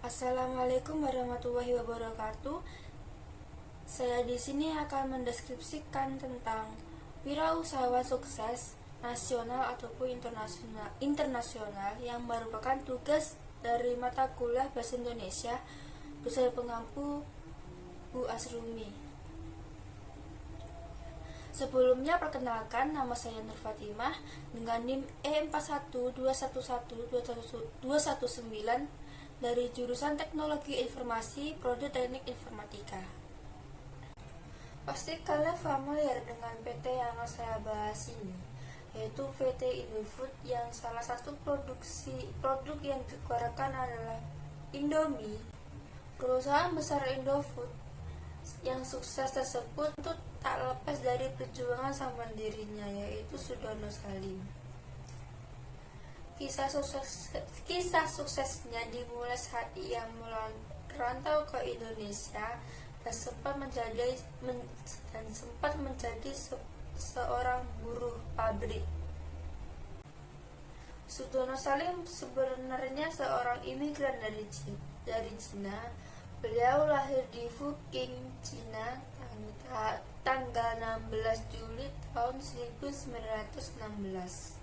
Assalamualaikum warahmatullahi wabarakatuh. Saya di sini akan mendeskripsikan tentang wirausahawan sukses nasional ataupun internasional yang merupakan tugas dari mata kuliah Bahasa Indonesia dosen pengampu Bu Asrumi. Sebelumnya perkenalkan, nama saya Nur Fatimah dengan NIM E41211219 dari jurusan Teknologi Informasi Prodi Teknik Informatika. Pasti kalian familiar dengan PT yang akan saya bahas ini, yaitu PT Indofood, yang salah satu produk yang dikeluarkan adalah Indomie. Perusahaan besar Indofood yang sukses tersebut itu tak lepas dari perjuangan sang pendirinya, yaitu Sudono Salim. Kisah suksesnya dimulai saat ia merantau ke Indonesia dan sempat menjadi seorang buruh pabrik. Sudono Salim sebenarnya seorang imigran dari Cina. Beliau lahir di Fuqing, Cina, tanggal 16 Juli tahun 1916.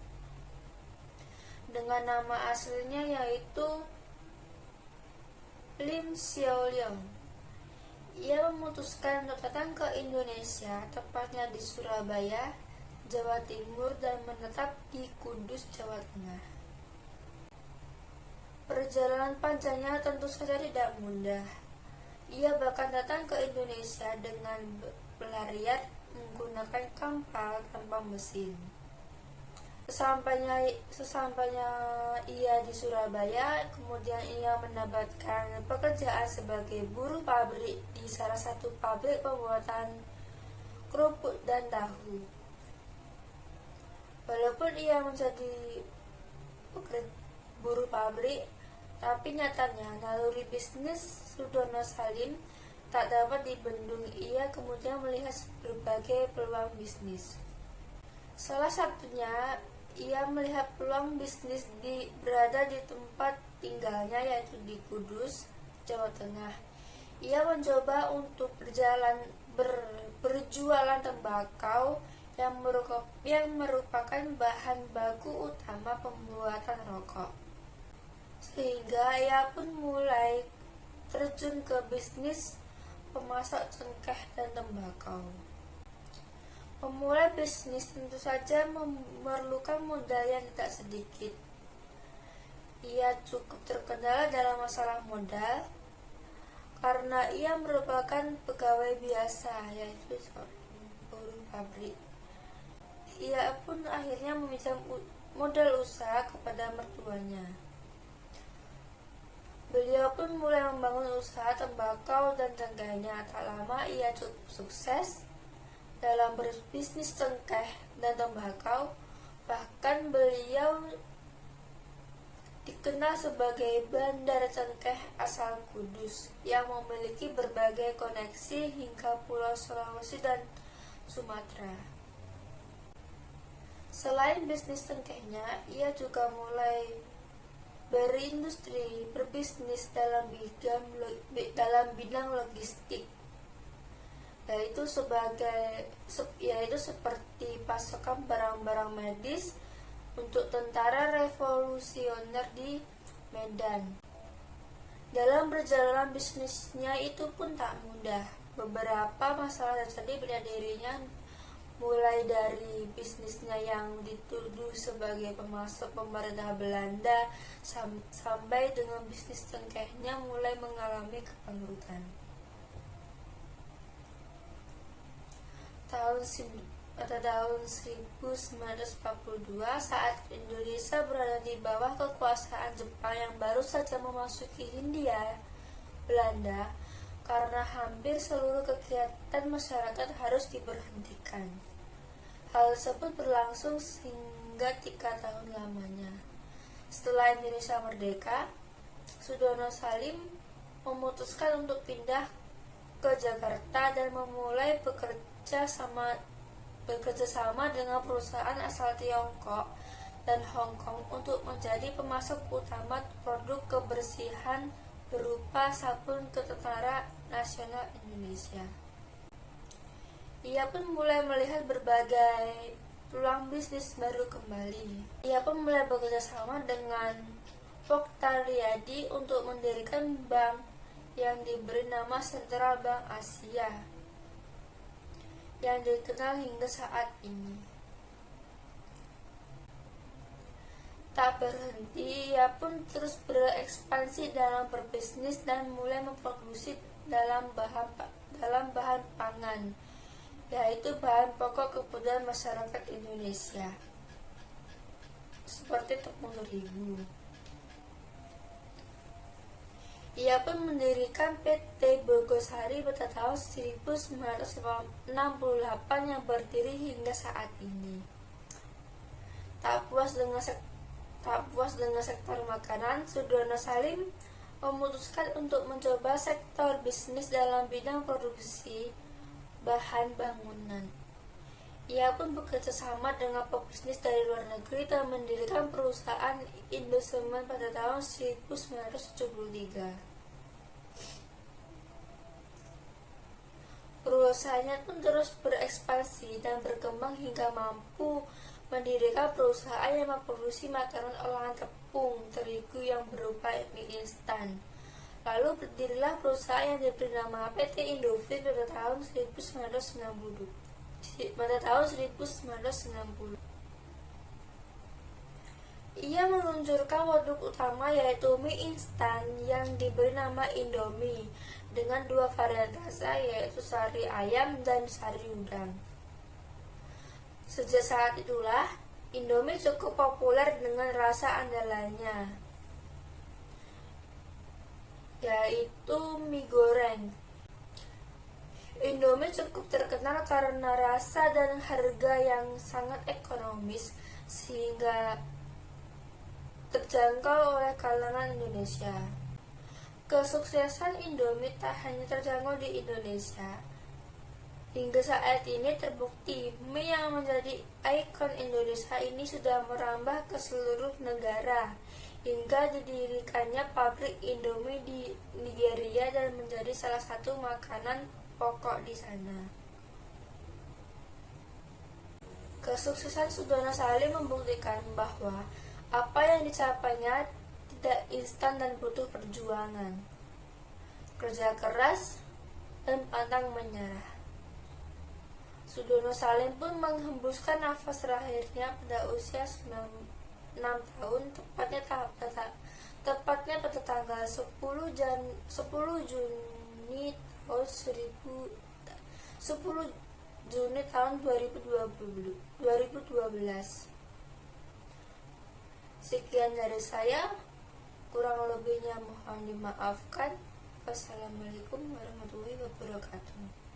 Dengan nama aslinya yaitu Lim Xiaoliang. Ia memutuskan untuk datang ke Indonesia, tepatnya di Surabaya, Jawa Timur, dan menetap di Kudus, Jawa Tengah. Perjalanan panjangnya tentu saja tidak mudah. Ia bahkan datang ke Indonesia dengan berlarian menggunakan kapal tanpa mesin. Sesampainya ia di Surabaya, kemudian ia mendapatkan pekerjaan sebagai buruh pabrik di salah satu pabrik pembuatan kerupuk dan tahu. Walaupun ia menjadi buruh pabrik, tapi nyatanya naluri bisnis Sudono Salim tak dapat dibendung. Ia kemudian melihat berbagai peluang bisnis. Salah satunya, ia melihat peluang bisnis berada di tempat tinggalnya, yaitu di Kudus, Jawa Tengah. Ia mencoba untuk berjualan tembakau yang merupakan bahan baku utama pembuatan rokok. Sehingga ia pun mulai terjun ke bisnis pemasak cengkeh dan tembakau. Memulai bisnis tentu saja memerlukan modal yang tidak sedikit. Ia cukup terkendala dalam masalah modal karena ia merupakan pegawai biasa, yaitu buruh pabrik. Ia pun akhirnya meminjam modal usaha kepada mertuanya. Beliau pun mulai membangun usaha tembakau dan cengkehnya. Tak lama ia cukup sukses dalam berbisnis cengkeh dan tembakau. Bahkan beliau dikenal sebagai bandar cengkeh asal Kudus yang memiliki berbagai koneksi hingga Pulau Sulawesi dan Sumatera. Selain bisnis cengkehnya, ia juga mulai berbisnis dalam bidang logistik, yaitu seperti pasokan barang-barang medis untuk tentara revolusioner di Medan. Dalam perjalanan bisnisnya itu pun tak mudah. Beberapa masalah terjadi pada dirinya, mulai dari bisnisnya yang dituduh sebagai pemasok pemerintah Belanda sampai dengan bisnis cengkehnya mulai mengalami kebangkrutan. Pada tahun 1942, saat Indonesia berada di bawah kekuasaan Jepang yang baru saja memasuki Hindia Belanda, karena hampir seluruh kegiatan masyarakat harus diberhentikan. Hal tersebut berlangsung hingga 3 tahun lamanya. Setelah Indonesia merdeka, Sudono Salim memutuskan untuk pindah ke Jakarta dan memulai bekerja sama dengan perusahaan asal Tiongkok dan Hong Kong untuk menjadi pemasok utama produk kebersihan berupa Sabun Ketentara Nasional Indonesia. Ia pun mulai melihat berbagai peluang bisnis baru kembali. Ia pun mulai bekerja sama dengan Poktaryadi untuk mendirikan bank yang diberi nama Sentral Bank Asia, yang dikenal hingga saat ini. Tak berhenti, ia pun terus berekspansi dalam berbisnis dan mulai memproduksi dalam bahan pangan, yaitu bahan pokok kebutuhan masyarakat Indonesia, seperti tepung terigu. Ia pun mendirikan PT Bogosari pada tahun 1968 yang berdiri hingga saat ini. Tak puas dengan sektor makanan, Sudono Salim memutuskan untuk mencoba sektor bisnis dalam bidang produksi bahan bangunan. Ia pun bekerja sama dengan pebisnis dari luar negeri dan mendirikan perusahaan Indosemen pada tahun 1973. Perusahaannya pun terus berekspansi dan berkembang hingga mampu mendirikan perusahaan yang memproduksi makanan olahan tepung terigu yang berupa mie instan. Lalu berdirilah perusahaan yang diberi nama PT Indofood pada tahun 1990. Ia meluncurkan produk utama yaitu mie instan yang diberi nama Indomie dengan 2 varian rasa yaitu sari ayam dan sari udang. Sejak saat itulah Indomie cukup populer dengan rasa andalannya, yaitu mie goreng. Indomie cukup terkenal karena rasa dan harga yang sangat ekonomis sehingga terjangkau oleh kalangan Indonesia. Kesuksesan Indomie tak hanya terjangkau di Indonesia. Hingga saat ini terbukti mie yang menjadi ikon Indonesia ini sudah merambah ke seluruh negara hingga didirikannya pabrik Indomie di Nigeria dan menjadi salah satu makanan pokok di sana. Kesuksesan Sudono Salim membuktikan bahwa apa yang dicapainya tidak instan dan butuh perjuangan, kerja keras, dan pantang menyerah. Sudono Salim pun menghembuskan nafas terakhirnya pada usia 6 tahun, tepatnya pada tanggal 10 Juni tahun 2012. Sekian dari saya, kurang lebihnya mohon dimaafkan. Wassalamualaikum warahmatullahi wabarakatuh.